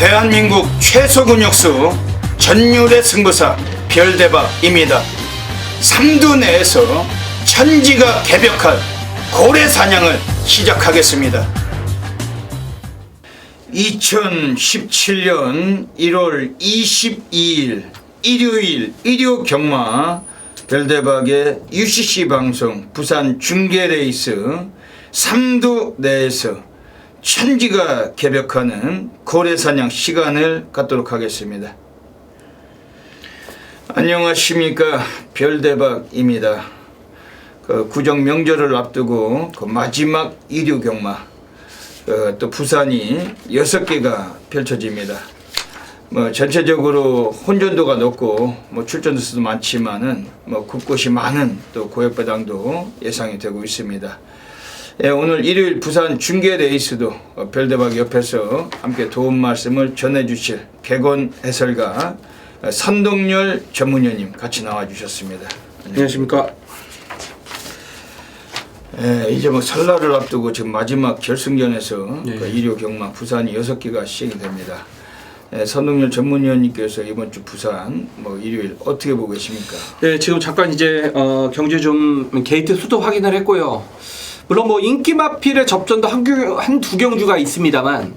대한민국 최소 근육수 전율의 승부사 별대박입니다. 삼두 내에서 천지가 개벽할 고래 사냥을 시작하겠습니다. 2017년 1월 22일 일요일 일요 경마 별대박의 UCC 방송 부산 중계레이스 삼두 내에서 천지가 개벽하는 고래사냥 시간을 갖도록 하겠습니다. 안녕하십니까, 별대박입니다. 구정 명절을 앞두고 마지막 일요 경마 또 부산이 6개가 펼쳐집니다. 전체적으로 혼전도가 높고 출전도 수도 많지만은 곳곳이 많은 또 고액배당도 예상이 되고 있습니다. 오늘 일요일 부산 중계 레이스도 별대박 옆에서 함께 도움 말씀을 전해주실 개건 해설가 선동열 전문위원님 같이 나와주셨습니다. 안녕하십니까. 이제 설날을 앞두고 지금 마지막 결승전에서 네. 일요 경마 부산이 6개가 시행이 됩니다. 선동열 전문위원님께서 이번 주 부산 일요일 어떻게 보고 계십니까? 네, 지금 잠깐 이제 경제 좀 게이트 수도 확인을 했고요. 물론 인기 마필의 접전도 한두 경주가 있습니다만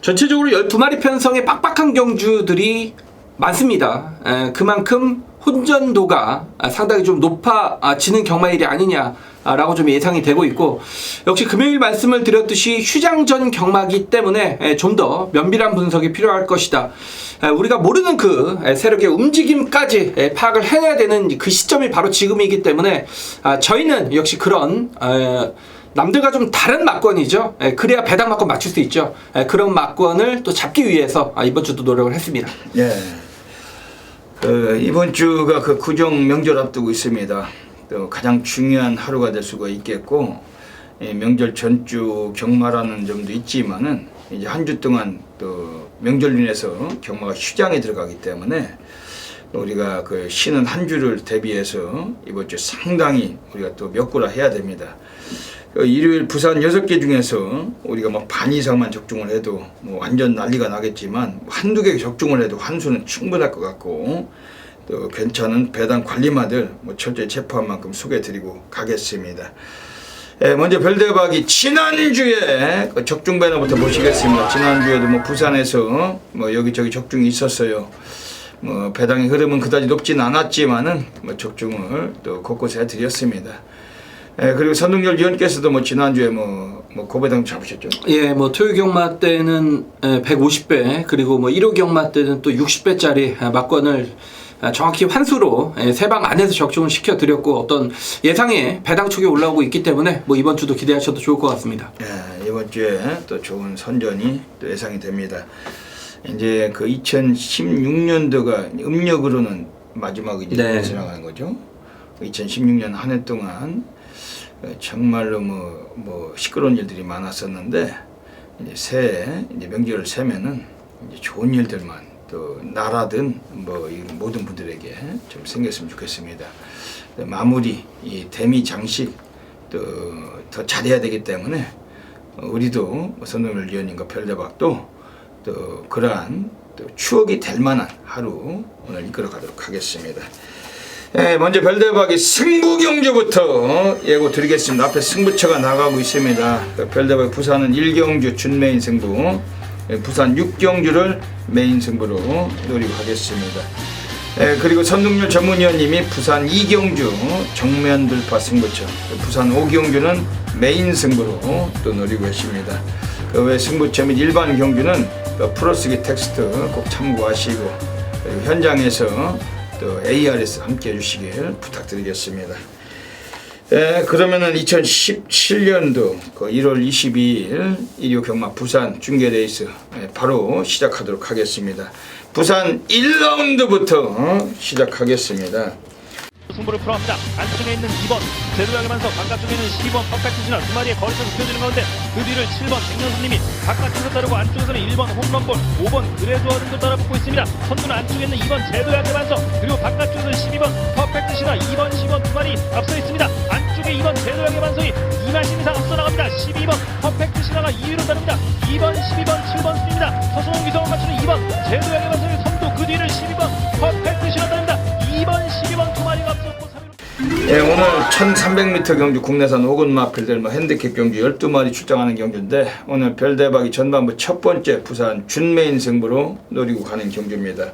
전체적으로 12마리 편성의 빡빡한 경주들이 많습니다. 그만큼 혼전도가 상당히 좀 높아지는 경마일이 아니냐라고 좀 예상이 되고 있고, 역시 금요일 말씀을 드렸듯이 휴장전 경마기 때문에 좀 더 면밀한 분석이 필요할 것이다. 우리가 모르는 그 세력의 움직임까지 파악을 해내야 되는 그 시점이 바로 지금이기 때문에 저희는 역시 그런 남들과 좀 다른 막권이죠. 그래야 배당 막권 맞출 수 있죠. 그런 막권을 또 잡기 위해서 이번 주도 노력을 했습니다. 네. 이번 주가 구정 명절 앞두고 있습니다. 또 가장 중요한 하루가 될 수가 있겠고, 명절 전주 경마라는 점도 있지만은 이제 한 주 동안 또 명절로 인해서 경마가 휴장에 들어가기 때문에 우리가 쉬는 한 주를 대비해서 이번 주 상당히 우리가 또 몇 구라 해야 됩니다. 일요일 부산 6개 중에서 우리가 반 이상만 적중을 해도 완전 난리가 나겠지만 한두 개 적중을 해도 환수는 충분할 것 같고, 또 괜찮은 배당 관리마들 철저히 체포한 만큼 소개해드리고 가겠습니다. 먼저 별대박이 지난주에 적중 배너부터 보시겠습니다. 지난주에도 부산에서 여기저기 적중이 있었어요. 배당의 흐름은 그다지 높진 않았지만은 적중을 또 곳곳에 해드렸습니다. 그리고 선동열 위원께서도 지난주에 고배당 잡으셨죠? 예, 토요 경마 때는 150배, 그리고 1호 경마 때는 또 60배짜리 막권을 정확히 환수로 3방 안에서 적중을 시켜드렸고, 어떤 예상의 배당 축이 올라오고 있기 때문에 이번 주도 기대하셔도 좋을 것 같습니다. 이번 주에 또 좋은 선전이 또 예상이 됩니다. 이제 2016년도가 음력으로는 마지막이 네. 지나가는 거죠. 2016년 한 해 동안 정말로 시끄러운 일들이 많았었는데, 이제 새해 명절을 세면은 이제 좋은 일들만 또 나라든 모든 분들에게 좀 생겼으면 좋겠습니다. 마무리 이 대미 장식 또 더 잘해야 되기 때문에 우리도 선동열 위원님과 별대박도 또 그러한 또 추억이 될 만한 하루 오늘 이끌어가도록 하겠습니다. 먼저 별대박이 승부 경주부터 예고 드리겠습니다. 앞에 승부처가 나가고 있습니다. 별대박 부산은 1경주 준메인 승부, 부산 6경주를 메인 승부로 노리고 하겠습니다. 그리고 선동열 전문위원님이 부산 2경주 정면 돌파 승부처, 부산 5경주는 메인 승부로 또 노리고 계십니다. 그 외 승부처 및 일반 경주는 플러스기 텍스트 꼭 참고하시고, 그리고 현장에서 또 ARS 함께 해주시길 부탁드리겠습니다. 그러면은 2017년도 1월 22일 일요 경마 부산 중계 레이스 바로 시작하도록 하겠습니다. 부산 1라운드부터 시작하겠습니다. 승부를 풀어갑니다. 안쪽에 있는 2번 제도하면서 바깥쪽에 있는 12번 퍼펙트지나 두 마리의 거리에서 펴지는 가운데 그 뒤를 7번 백년수님이 바깥쪽에서 따르고 안쪽에서는 1번 홈런볼, 5번 그래도어른도 따라붙고 있습니다. 선두는 안쪽에 있는 2번 제도야대 반석, 그리고 바깥쪽에서는 12번 퍼펙트시나 2번 10번 두 마리 앞서 있습니다. 안쪽 안쪽에 2번 제도양의 반성이 2마신 이상 앞서 나갑니다. 12번 퍼펙트 신화가 2위로 따릅니다. 2번 12번 7번 순입니다. 서성훈 기성을 갖추는 2번 제도양의 반성이 선두 그 뒤를 12번 퍼펙트 신화 따릅니다. 2번 12번 두 마리가 앞섰고 3위로 예, 오늘 1300m 경주 국내산 5군 마필들 핸디캡 경주 12마리 출장하는 경주인데 오늘 별대박이 전반부 첫 번째 부산 준메인 승부로 노리고 가는 경주입니다.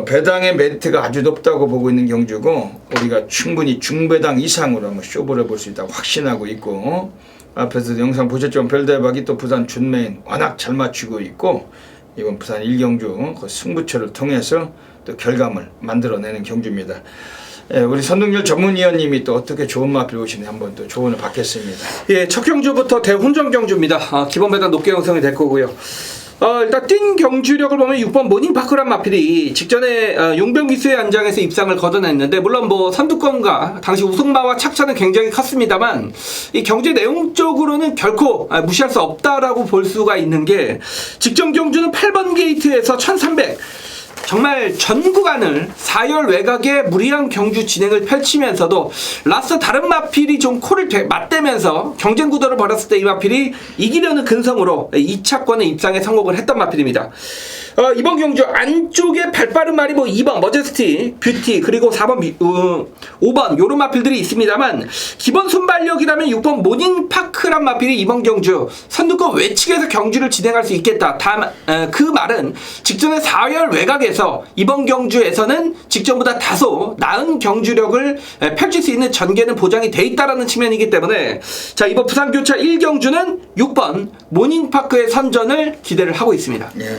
배당의 메리트가 아주 높다고 보고 있는 경주고 우리가 충분히 중배당 이상으로 한번 쇼를 해볼 수 있다고 확신하고 있고 앞에서 영상 보셨지만 별대박이 또 부산 준메인 워낙 잘 맞추고 있고 이번 부산 1경주 그 승부처를 통해서 또 결과물 만들어내는 경주입니다. 예, 우리 선동열 전문위원님이 또 어떻게 좋은 마필 오시는지 한번 또 조언을 받겠습니다. 예, 첫 경주부터 대혼전 경주입니다. 기본 배당 높게 형성이 될 거고요. 일단 뛴 경주력을 보면 6번 모닝파크란 마필이 직전에 용병기수의 안장에서 입상을 거둬냈는데 물론 뭐 선두권과 당시 우승마와 착차는 굉장히 컸습니다만 이 경제 내용적으로는 결코 무시할 수 없다라고 볼 수가 있는 게 직전 경주는 8번 게이트에서 1300 정말 전 구간을 4열 외곽에 무리한 경주 진행을 펼치면서도 라스트 다른 마필이 좀 코를 맞대면서 경쟁 구도를 벌였을 때 이 마필이 이기려는 근성으로 2차권에 입상에 성공을 했던 마필입니다. 이번 경주 안쪽에 발빠른 말이 뭐 2번 머제스티, 뷰티 그리고 4번 5번 요런 마필들이 있습니다만 기본 순발력이라면 6번 모닝파크란 마필이 이번 경주 선두권 외측에서 경주를 진행할 수 있겠다. 다만 그 말은 직전에 4열 외곽에서 이번 경주에서는 직전보다 다소 나은 경주력을 펼칠 수 있는 전개는 보장이 돼 있다라는 측면이기 때문에 자 이번 부산교차 1경주는 6번 모닝파크의 선전을 기대를 하고 있습니다. 예.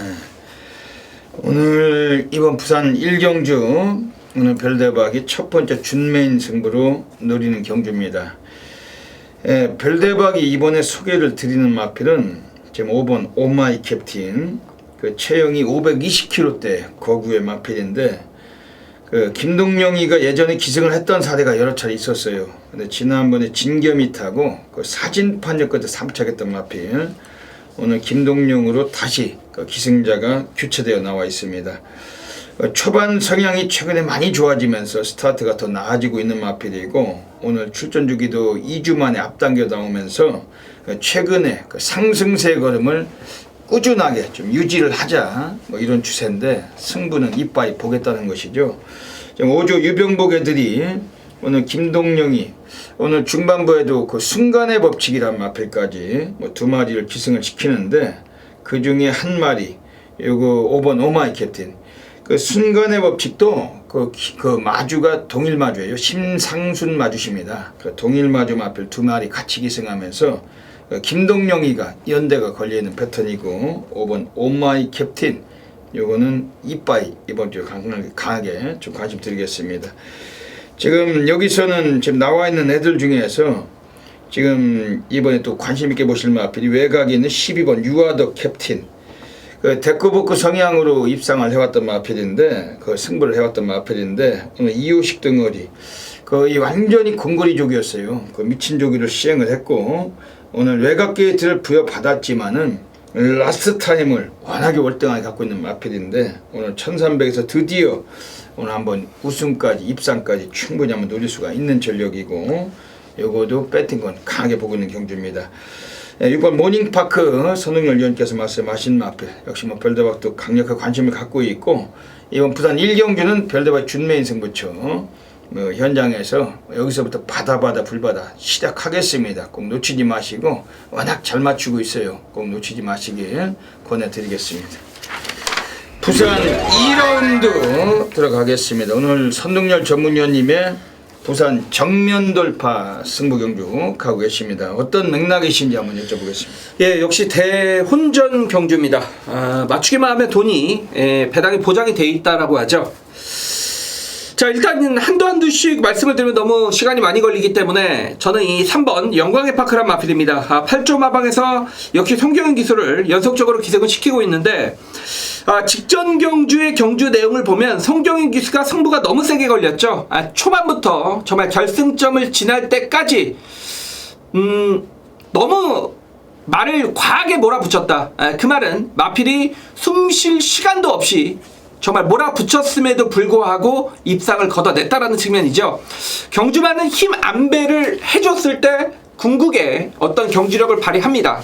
오늘 이번 부산 1경주 오늘 별대박이 첫 번째 준메인 승부로 노리는 경주입니다. 예, 별대박이 이번에 소개를 드리는 마필은 지금 5번 오마이 캡틴 그 체형이 520kg대 거구의 마필인데 그 김동영이가 예전에 기승을 했던 사례가 여러 차례 있었어요. 근데 지난번에 진겸이 타고 그 사진판 역까지 3착했던 마필 오늘 김동영으로 다시 그 기승자가 교체되어 나와 있습니다. 초반 성향이 최근에 많이 좋아지면서 스타트가 더 나아지고 있는 마필이고 오늘 출전 주기도 2주 만에 앞당겨 나오면서 최근에 그 상승세 걸음을 꾸준하게 좀 유지를 하자 뭐 이런 추세인데 승부는 이빠이 보겠다는 것이죠. 지금 5조 유병복 애들이 오늘 김동영이 오늘 중반부에도 그 순간의 법칙이란 마필까지 뭐 2마리를 기승을 시키는데 그 중에 한 마리 요거 5번 오마이 캡틴 그 순간의 법칙도 그 마주가 동일 마주예요. 심상순 마주십니다. 그 동일 마주 마필 2마리 같이 기승하면서 김동영이가 연대가 걸려있는 패턴이고 5번 오마이 캡틴 요거는 이빠이 이번 주에 강하게 좀 관심 드리겠습니다. 지금 여기서는 지금 나와 있는 애들 중에서 지금 이번에 또 관심 있게 보실 마필이 외곽에 있는 12번 유아더 캡틴 그 데코보크 성향으로 입상을 해왔던 마필인데 그 승부를 해왔던 마필인데 오늘 이호식 등어리 거의 완전히 공거리족이었어요. 그 미친 조기를 시행을 했고 오늘 외곽 게이트를 부여받았지만은 라스트 타임을 워낙에 월등하게 갖고 있는 마필인데 오늘 1300에서 드디어 오늘 한번 우승까지 입상까지 충분히 한번 노릴 수가 있는 전력이고 요거도 배팅건 강하게 보고 있는 경주입니다. 6번 모닝파크 선웅열 위원께서 말씀하신 마필 역시 뭐 별대박도 강력한 관심을 갖고 있고 이번 부산 1경주는 별대박 준메인 승부처 현장에서 여기서부터 바다 불바다 시작하겠습니다. 꼭 놓치지 마시고 워낙 잘 맞추고 있어요. 꼭 놓치지 마시길 권해드리겠습니다. 부산 2라운드 들어가겠습니다. 오늘 선동열 전문위원님의 부산 정면 돌파 승부 경주 가고 계십니다. 어떤 맥락이신지 한번 여쭤보겠습니다. 예, 역시 대혼전 경주입니다. 맞추기만 하면 돈이 배당이 보장이 돼 있다라고 하죠. 자, 일단 한두씩 말씀을 드리면 너무 시간이 많이 걸리기 때문에 저는 이 3번 영광의 파크란 마필입니다. 8조 마방에서 역시 송경현 기수를 연속적으로 기승을 시키고 있는데 직전 경주의 경주 내용을 보면 송경현 기수가 승부가 너무 세게 걸렸죠. 초반부터 정말 결승점을 지날 때까지 너무 말을 과하게 몰아붙였다. 그 말은 마필이 숨 쉴 시간도 없이 정말 몰아붙였음에도 불구하고 입상을 걷어냈다라는 측면이죠. 경주마는 힘 안배를 해줬을 때 궁극의 어떤 경주력을 발휘합니다.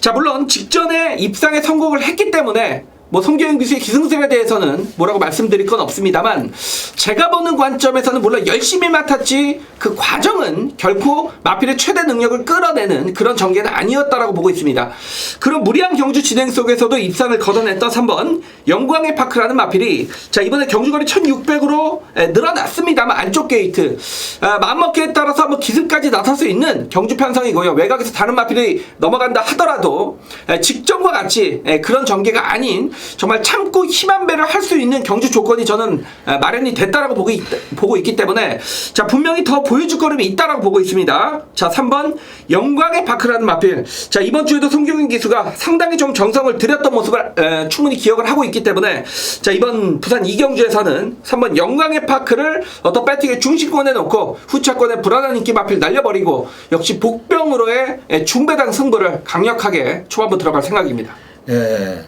자, 물론 직전에 입상에 성공을 했기 때문에 뭐 송교영 기수의 기승술에 대해서는 뭐라고 말씀드릴 건 없습니다만, 제가 보는 관점에서는 물론 열심히 맡았지 그 과정은 결코 마필의 최대 능력을 끌어내는 그런 전개는 아니었다라고 보고 있습니다. 그런 무리한 경주 진행 속에서도 입상을 걷어냈던 3번 영광의 파크라는 마필이 자, 이번에 경주거리 1600으로 늘어났습니다만 안쪽 게이트 마음먹기에 따라서 뭐 기습까지 나설 수 있는 경주 편성이고요. 외곽에서 다른 마필이 넘어간다 하더라도 직전과 같이 그런 전개가 아닌 정말 참고 힘한 배를 할 수 있는 경주 조건이 저는 마련이 됐다라고 보고 있기 때문에 자, 분명히 더 보여줄 거름이 있다라고 보고 있습니다. 자, 3번 영광의 파크라는 마필. 자, 이번 주에도 송경인 기수가 상당히 좀 정성을 들였던 모습을 충분히 기억을 하고 있기 때문에 자, 이번 부산 이경주에서는 3번 영광의 파크를 어떤 배팅의 중심권에 놓고 후차권에 불안한 인기 마필 날려버리고 역시 복병으로의 중배당 승부를 강력하게 초반부 들어갈 생각입니다. 예.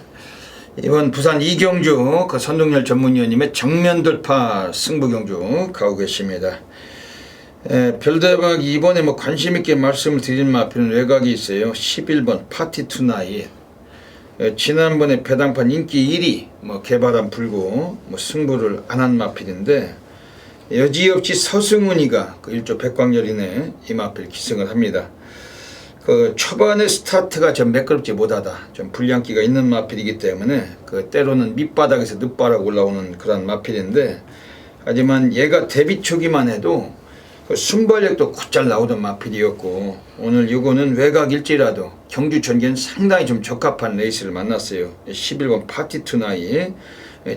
이번 부산 이경주 그 선동열 전문위원님의 정면 돌파 승부 경주 가고 계십니다. 별대박 이번에 뭐 관심 있게 말씀을 드린 마필은 외곽이 있어요. 11번 파티 투나잇. 지난번에 배당판 인기 1위 뭐 개바람 불고 뭐 승부를 안 한 마필인데 여지없이 서승훈이가 그 1조 백광열이네 이 마필 기승을 합니다. 그 초반의 스타트가 좀 매끄럽지 못하다. 좀 불량기가 있는 마필이기 때문에 그 때로는 밑바닥에서 늦바락 올라오는 그런 마필인데, 하지만 얘가 데뷔 초기만 해도 그 순발력도 곧잘 나오던 마필이었고, 오늘 요거는 외곽일지라도 경주 전개는 상당히 좀 적합한 레이스를 만났어요. 11번 파티 투나잇.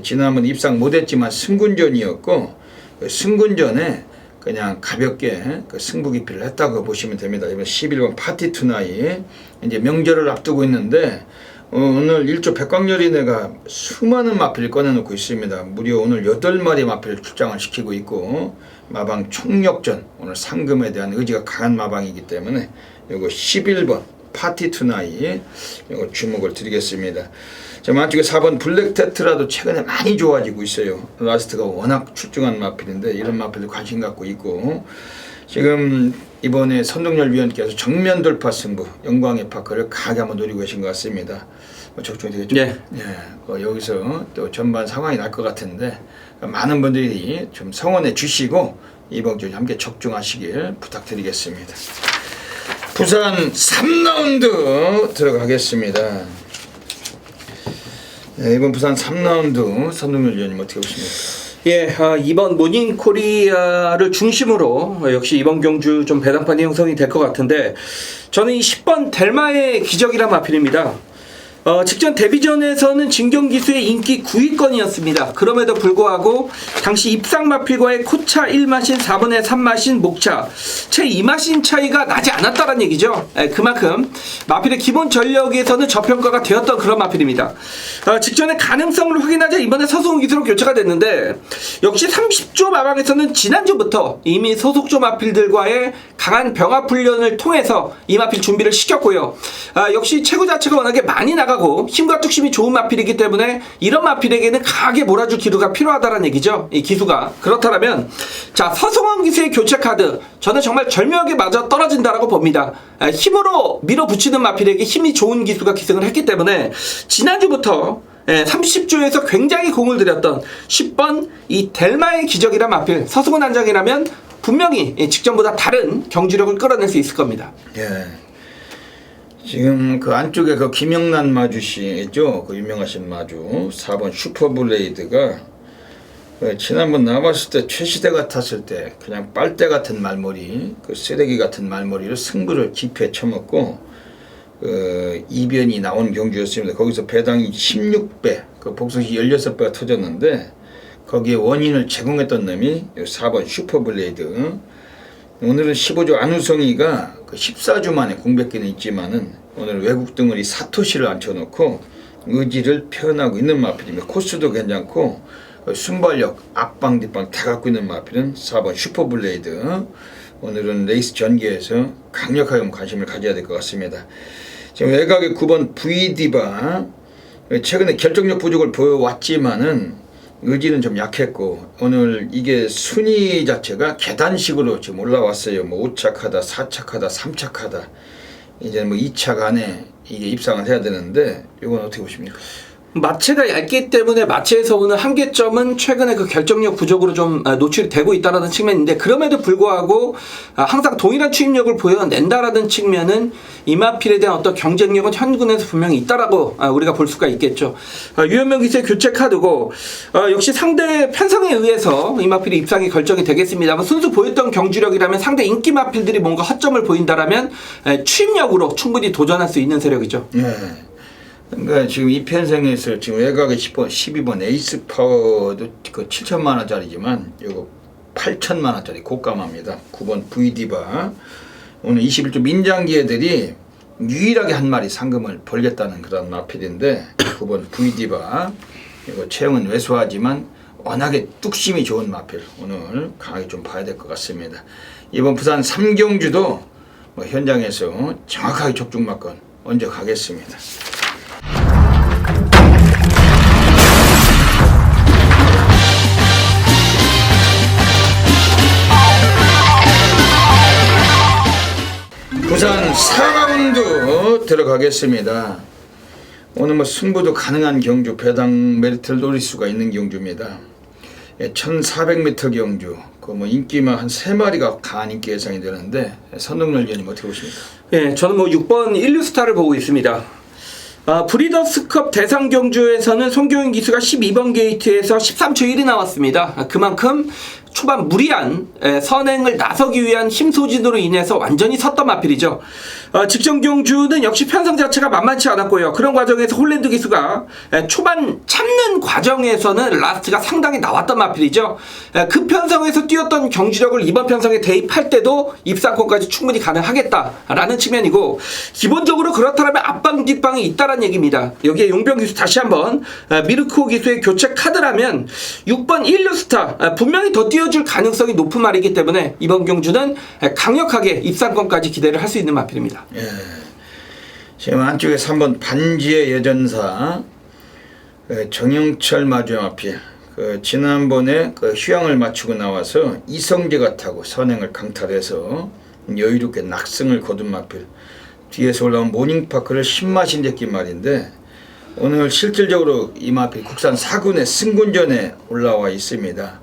지난번 입상 못했지만 승군전이었고, 그 승군전에 그냥 가볍게 그 승부 기피를 했다고 보시면 됩니다. 이번 11번 파티 투나잇 이제 명절을 앞두고 있는데 오늘 1조 백광열이네가 수많은 마필을 꺼내놓고 있습니다. 무려 오늘 8마리 마필을 출장을 시키고 있고 마방 총력전 오늘 상금에 대한 의지가 강한 마방이기 때문에 이거 11번 파티 투나잇 이거 주목을 드리겠습니다. 자, 만쪽에 4번 블랙 테트라도 최근에 많이 좋아지고 있어요. 라스트가 워낙 출중한 마필인데 이런 마필도 관심 갖고 있고, 지금 이번에 선동열 위원께서 정면 돌파 승부 영광의 파크를 강하게 한번 노리고 계신 것 같습니다. 적중이 되겠죠? 네. 여기서 또 전반 상황이 날 것 같은데 많은 분들이 좀 성원해 주시고 이번 주에 함께 적중하시길 부탁드리겠습니다. 부산 3라운드 들어가겠습니다. 네, 이번 부산 3라운드 선동열 위원님 어떻게 보십니까? 예, 이번 모닝코리아를 중심으로 역시 이번 경주 좀 배당판이 형성이 될 것 같은데, 저는 이 10번 델마의 기적이란 마필입니다. 직전 데뷔전에서는 진경기수의 인기 9위권이었습니다. 그럼에도 불구하고 당시 입상 마필과의 코차 1마신 4분의 3마신 목차 채 2마신 차이가 나지 않았다는 얘기죠. 그만큼 마필의 기본 전력에서는 저평가가 되었던 그런 마필입니다. 직전에 가능성을 확인하자 이번에 서승훈 기수로 교체가 됐는데, 역시 30조 마방에서는 지난주부터 이미 소속조 마필들과의 강한 병합 훈련을 통해서 이 마필 준비를 시켰고요. 역시 체구 자체가 워낙에 많이 나가고 힘과 뚝심이 좋은 마필이기 때문에 이런 마필에게는 강하게 몰아줄 기류가 필요하다는 얘기죠. 이 기수가. 그렇다면 자, 서승원 기수의 교체 카드 저는 정말 절묘하게 맞아 떨어진다라고 봅니다. 힘으로 밀어붙이는 마필에게 힘이 좋은 기수가 기승을 했기 때문에 지난주부터 30조에서 굉장히 공을 들였던 10번 이 델마의 기적이란 마필 서승원 단장이라면 분명히 직전보다 다른 경주력을 끌어낼 수 있을 겁니다. 예. 지금 그 안쪽에 그 김영란 마주씨 있죠? 그 유명하신 마주 4번 슈퍼블레이드가 지난번 나왔을 때 최시대 같았을 때 그냥 빨대 같은 말머리, 그 쓰레기 같은 말머리로 승부를 기피에 쳐먹고 그 이변이 나온 경주였습니다. 거기서 배당이 16배, 그 복수시 16배가 터졌는데 거기에 원인을 제공했던 놈이 4번 슈퍼블레이드. 오늘은 15조 안우성이가 그 14주 만에 공백기는 있지만은 오늘 외국 덩어리 사토시를 앉혀놓고 의지를 표현하고 있는 마필입니다. 코스도 괜찮고 순발력, 앞방, 뒷방 다 갖고 있는 마필은 4번 슈퍼블레이드. 오늘은 레이스 전개에서 강력하게 관심을 가져야 될 것 같습니다. 지금 외곽의 9번 V디바 최근에 결정력 부족을 보여왔지만은 의지는 좀 약했고 오늘 이게 순위 자체가 계단식으로 지금 올라왔어요. 뭐 5착하다, 4착하다, 3착하다. 이제 뭐 2착 안에 이게 입상을 해야 되는데 이건 어떻게 보십니까? 마체가 얇기 때문에 마체에서 오는 한계점은 최근에 그 결정력 부족으로 좀 노출이 되고 있다라는 측면인데, 그럼에도 불구하고 항상 동일한 추임력을 보여낸다라는 측면은 이마필에 대한 어떤 경쟁력은 현군에서 분명히 있다라고 우리가 볼 수가 있겠죠. 유현명 기수의 교체 카드고 역시 상대 편성에 의해서 이마필이 입상이 결정이 되겠습니다만, 순수 보였던 경주력이라면 상대 인기 마필들이 뭔가 허점을 보인다라면 추임력으로 충분히 도전할 수 있는 세력이죠. 네. 그러니까 지금 이 편성에서 지금 외곽의 12번 에이스 파워도 그 7천만 원짜리지만 이거 8천만 원짜리 고가마입니다. 9번 V디바. 오늘 21조 민장기 애들이 유일하게 한 마리 상금을 벌겠다는 그런 마필인데 9번 V디바. 이거 체형은 왜소하지만 워낙에 뚝심이 좋은 마필. 오늘 강하게 좀 봐야 될 것 같습니다. 이번 부산 삼경주도 뭐 현장에서 정확하게 적중마건 얹어 가겠습니다. 부산 4라운드 들어가겠습니다. 오늘 뭐 승부도 가능한 경주, 배당 메리트를 노릴 수가 있는 경주입니다. 1400m 경주, 그 뭐 인기만 한 3마리가 강한 인기 예상이 되는데 선동열 위원님 어떻게 보십니까? 예, 저는 뭐 6번 인류스타를 보고 있습니다. 브리더스컵 대상 경주에서는 송교인 기수가 12번 게이트에서 13초 1이 나왔습니다. 그만큼 초반 무리한 선행을 나서기 위한 힘 소진으로 인해서 완전히 섰던 마필이죠. 직전 경주는 역시 편성 자체가 만만치 않았고요. 그런 과정에서 홀랜드 기수가 초반 참는 과정에서는 라스트가 상당히 나왔던 마필이죠. 그 편성에서 뛰었던 경주력을 이번 편성에 대입할 때도 입상권까지 충분히 가능하겠다라는 측면이고, 기본적으로 그렇다면 앞방 뒷방이 있다라는 얘기입니다. 여기에 용병 기수 다시 한번 미르코 기수의 교체 카드라면 6번 인류스타 분명히 더 뛰어줄 가능성이 높은 말이기 때문에 이번 경주는 강력하게 입상권까지 기대를 할 수 있는 마필입니다. 예. 지금 안쪽에 3번 반지의 여전사 정영철 마주의 마필. 지난번에 휴양을 마치고 나와서 이성재가 타고 선행을 강탈해서 여유롭게 낙승을 거둔 마필. 뒤에서 올라온 모닝파크를 신마신 제낀 말인데 오늘 실질적으로 이 마필 국산 4군의 승군전에 올라와 있습니다.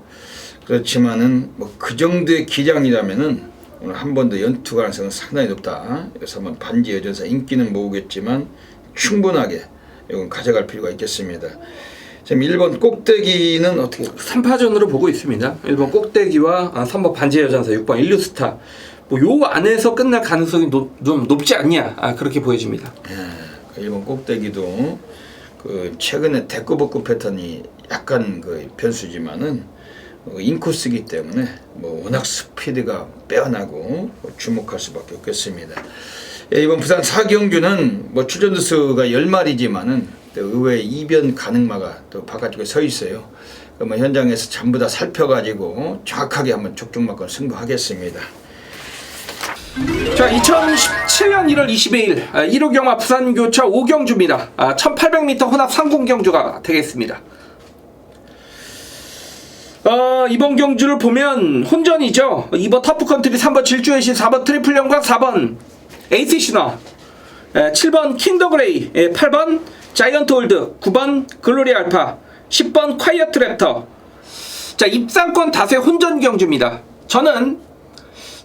그렇지만은 뭐 그 정도의 기량이라면은 오늘 한 번 더 연투 가능성은 상당히 높다. 그래서 한번 반지 여전사 인기는 모으겠지만 충분하게 이건 가져갈 필요가 있겠습니다. 지금 1번 꼭대기는 어떻게? 3파전으로 보고 있습니다. 1번 꼭대기와 3번 반지의 여전사, 6번 인류스타. 뭐 요 안에서 끝날 가능성이 좀 높지 않냐, 그렇게 보여집니다. 예, 1번 꼭대기도 그 최근에 대꾸복구 패턴이 약간 그 변수지만은 인코스이기 때문에 뭐 워낙 스피드가 빼어나고 주목할 수밖에 없겠습니다. 예, 이번 부산 4경주는 뭐 출전자 수가 10마리지만은 또 의외의 이변 가능마가 또 바깥쪽에 서 있어요. 그러면 현장에서 전부 다 살펴가지고 정확하게 한번 적중마건 승부하겠습니다. 자, 2017년 1월 22일 1호 경마 부산교차 5경주입니다. 1800m 혼합 상공경주가 되겠습니다. 이번 경주를 보면 혼전이죠. 2번 터프컨트리, 3번 질주의 신, 4번 트리플 영광, 4번 에이스 신화, 7번 킹더 그레이, 8번 자이언트 홀드, 9번 글로리 알파, 10번 콰이어트 랩터. 자, 입상권 다수의 혼전 경주입니다. 저는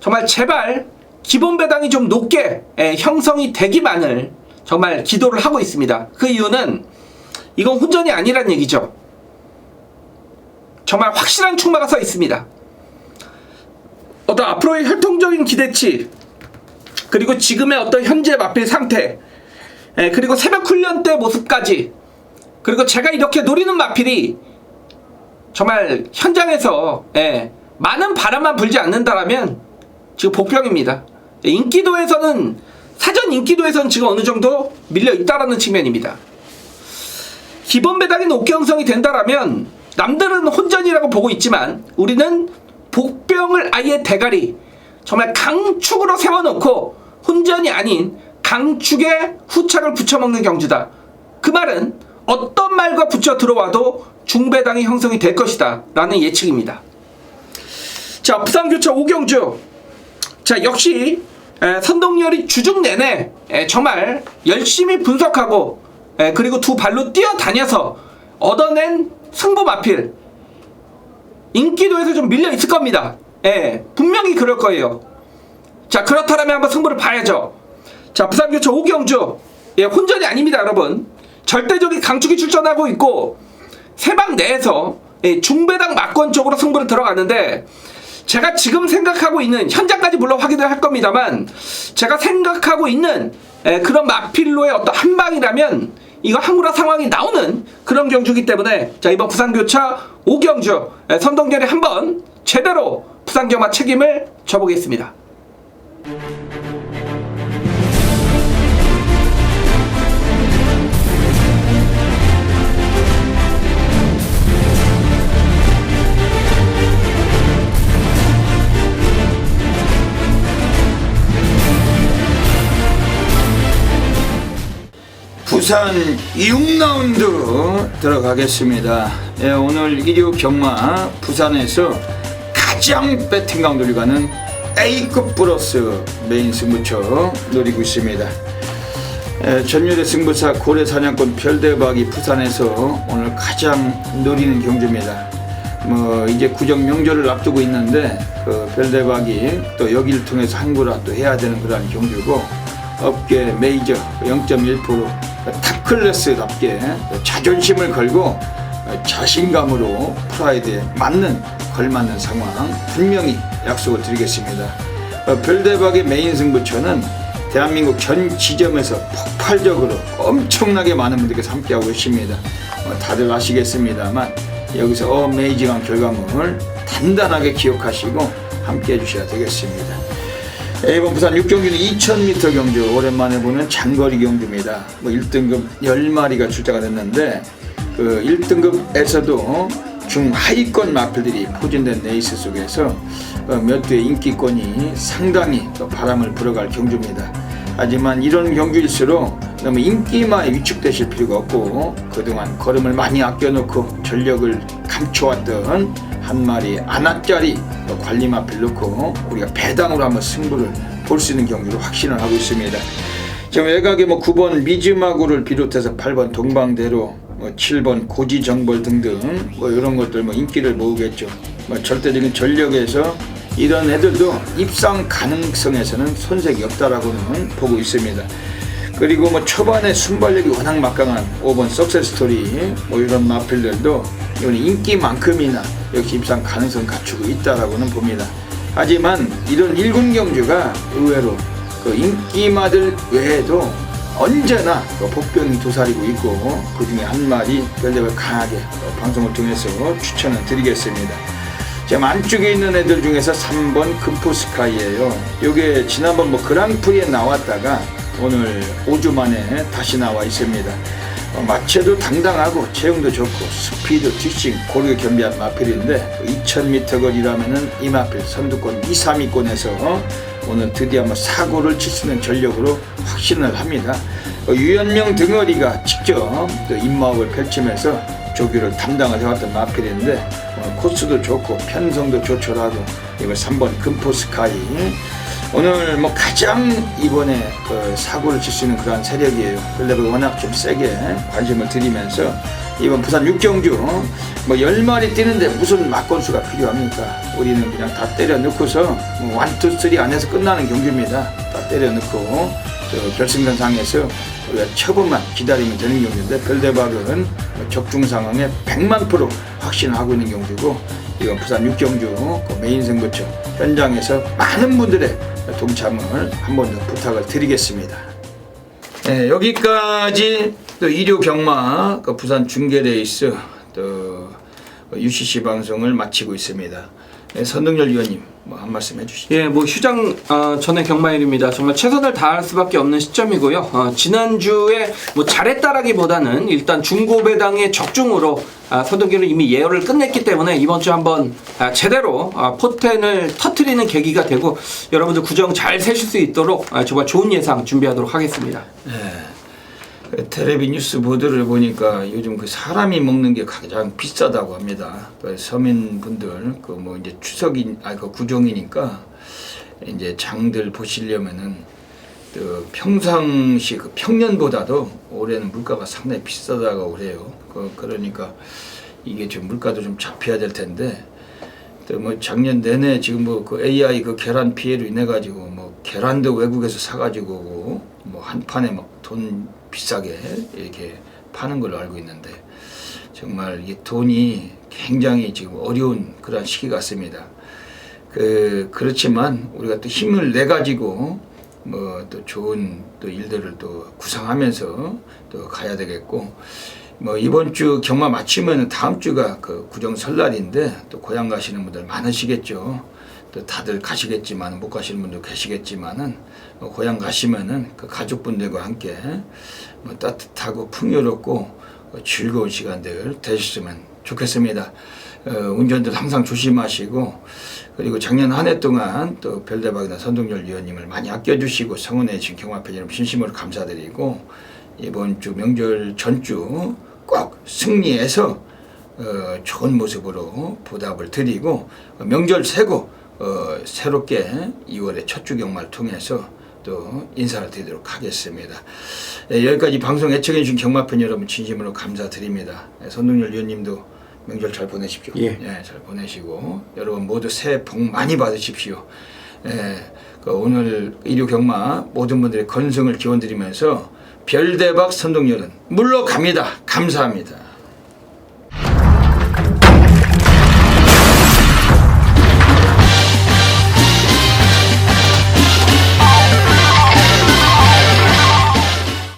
정말 제발 기본 배당이 좀 높게 형성이 되기만을 정말 기도를 하고 있습니다. 그 이유는 이건 혼전이 아니란 얘기죠. 정말 확실한 충마가 서 있습니다. 어떤 앞으로의 혈통적인 기대치, 그리고 지금의 어떤 현재 마필 상태, 그리고 새벽 훈련 때 모습까지, 그리고 제가 이렇게 노리는 마필이 정말 현장에서 많은 바람만 불지 않는다라면 지금 복병입니다. 인기도에서는, 사전 인기도에서는 지금 어느 정도 밀려 있다라는 측면입니다. 기본 배당이 높게 형성이 된다라면 남들은 혼전이라고 보고 있지만 우리는 복병을 아예 대가리 정말 강축으로 세워놓고 혼전이 아닌 강축에 후착을 붙여먹는 경주다. 그 말은 어떤 말과 붙여 들어와도 중배당이 형성이 될 것이다 라는 예측입니다. 자, 부산교차 오경주. 자, 역시 선동열이 주중 내내 정말 열심히 분석하고 그리고 두 발로 뛰어다녀서 얻어낸 승부 마필. 인기도에서 좀 밀려 있을 겁니다. 분명히 그럴 거예요. 자, 그렇다면 한번 승부를 봐야죠. 자, 부산교차 오경주. 혼전이 아닙니다, 여러분. 절대적인 강축이 출전하고 있고 세방 내에서 중배당 막권 쪽으로 승부를 들어갔는데, 제가 지금 생각하고 있는, 현장까지 물론 확인을 할 겁니다만, 제가 생각하고 있는 그런 마필로의 어떤 한 방이라면 이거 항우라 상황이 나오는 그런 경주이기 때문에, 자, 이번 부산교차 오경주 선동열이 한번 제대로 부산경마 책임을 져보겠습니다. 부산 6라운드 들어가겠습니다. 오늘 일요 경마 부산에서 가장 배팅 강도를 가는 A급 플러스 메인 승부처 노리고 있습니다. 전율의 승부사 고래사냥꾼 별대박이 부산에서 오늘 가장 노리는 경주입니다. 이제 구정 명절을 앞두고 있는데 그 별대박이 또 여기를 통해서 항구라 또 해야 되는 그런 경주고, 업계 메이저 0.1% 탑클래스답게 자존심을 걸고 자신감으로 프라이드에 걸맞는 상황 분명히 약속을 드리겠습니다. 별대박의 메인 승부처는 대한민국 전 지점에서 폭발적으로 엄청나게 많은 분들께서 함께하고 계십니다. 다들 아시겠습니다만 여기서 어메이징한 결과물을 단단하게 기억하시고 함께 해주셔야 되겠습니다. 이번 부산 6경주는 2000m 경주, 오랜만에 보는 장거리 경주입니다. 1등급 10마리가 출자가 됐는데 그 1등급에서도 중하위권 마필들이 포진된 레이스 속에서 몇 대의 인기권이 상당히 또 바람을 불어갈 경주입니다. 하지만 이런 경주일수록 너무 인기만 위축되실 필요가 없고, 그동안 걸음을 많이 아껴놓고 전력을 감춰왔던 한 마리 안압짜리 관리 마필 놓고 우리가 배당으로 한번 승부를 볼 수 있는 경주로 확신을 하고 있습니다. 지금 외곽에 9번 미즈마구를 비롯해서 8번 동방대로, 7번 고지정벌 등등 이런 것들 인기를 모으겠죠. 절대적인 전력에서 이런 애들도 입상 가능성에서는 손색이 없다라고는 보고 있습니다. 그리고 초반에 순발력이 워낙 막강한 5번 석세스토리 이런 마필들도 이건 인기만큼이나 역시 입상 가능성 갖추고 있다라고는 봅니다. 하지만 이런 1군 경주가 의외로 그 인기마들 외에도 언제나 복병이 도사리고 있고, 그 중에 한 마리 별대박 강하게 방송을 통해서 추천을 드리겠습니다. 지금 안쪽에 있는 애들 중에서 3번 금포스카이예요. 이게 지난번 그랑프리에 나왔다가 오늘 5주 만에 다시 나와 있습니다. 마체도 당당하고 체형도 좋고 스피드, 뒷싱 고르게 겸비한 마필인데 2000m 거리라면은 이 마필 선두권 2, 3위권에서 오늘 드디어 사고를 칠 수 있는 전력으로 확신을 합니다. 유연명 등어리가 직접 입마업을 펼치면서 조교를 담당을 해왔던 마필인데 코스도 좋고 편성도 조촐하고, 이거 3번 금포스카이 오늘 가장 이번에 사고를 칠 수 있는 그러한 세력이에요. 그런데 워낙 좀 세게 관심을 드리면서 이번 부산 6경주 10마리 뛰는데 무슨 막건수가 필요합니까? 우리는 그냥 다 때려 넣고서 1, 2, 3 안에서 끝나는 경주입니다. 다 때려 넣고 결승선상에서 우리가 처분만 기다리면 되는 경주인데, 별대박은 적중 상황에 100만% 확신하고 있는 경주고, 이건 부산 6경주 메인 승부처 현장에서 많은 분들의 동참을 한 번 더 부탁을 드리겠습니다. 네, 여기까지 또 일요 경마 부산 중계 레이스 또 UCC 방송을 마치고 있습니다. 네, 선동열 위원님 한 말씀 해주시죠. 예, 휴장 전의 경마일입니다. 정말 최선을 다할 수밖에 없는 시점이고요. 지난주에 잘했다라기보다는 일단 중고배당의 적중으로 선동열은 이미 예열을 끝냈기 때문에 이번 주 한번 제대로 포텐을 터트리는 계기가 되고, 여러분들 구정 잘 세실 수 있도록 정말 좋은 예상 준비하도록 하겠습니다. 네. 텔레비 뉴스 보도를 보니까 요즘 그 사람이 먹는 게 가장 비싸다고 합니다. 그 서민분들 그 뭐 이제 추석인 그 구정이니까 이제 장들 보시려면은 그 평상시 그 평년보다도 올해는 물가가 상당히 비싸다고 그래요. 그러니까 이게 좀 물가도 좀 잡혀야 될 텐데 또 뭐 작년 내내 지금 뭐 그 AI 그 계란 피해로 인해 가지고 뭐 계란도 외국에서 사가지고 오고 뭐 한 판에 막 돈 비싸게 이렇게 파는 걸로 알고 있는데 정말 이 돈이 굉장히 지금 어려운 그런 시기 같습니다. 그렇지만 우리가 또 힘을 내 가지고 뭐 또 좋은 또 일들을 또 구상하면서 또 가야 되겠고 뭐 이번 주 경마 마치면 다음 주가 그 구정 설날인데 또 고향 가시는 분들 많으시겠죠. 또 다들 가시겠지만 못 가시는 분도 계시겠지만은 고향 가시면은 그 가족분들과 함께 뭐 따뜻하고 풍요롭고 즐거운 시간들 되셨으면 좋겠습니다. 운전들 항상 조심하시고 그리고 작년 한 해 동안 또 별대박이나 선동열 위원님을 많이 아껴주시고 성원해 주신 경마팬 여러분 진심으로 감사드리고 이번 주 명절 전주 꼭 승리해서 좋은 모습으로 보답을 드리고 명절 새고 새롭게 2월의 첫 주 경마를 통해서 또 인사를 드리도록 하겠습니다. 여기까지 방송 애청해 주신 경마팬 여러분 진심으로 감사드립니다. 선동열 위원님도 명절 잘 보내십시오. 예. 잘 보내시고 여러분 모두 새해 복 많이 받으십시오. 오늘 일요 경마 모든 분들의 건승을 기원드리면서 별대박 선동열은 물러갑니다. 감사합니다.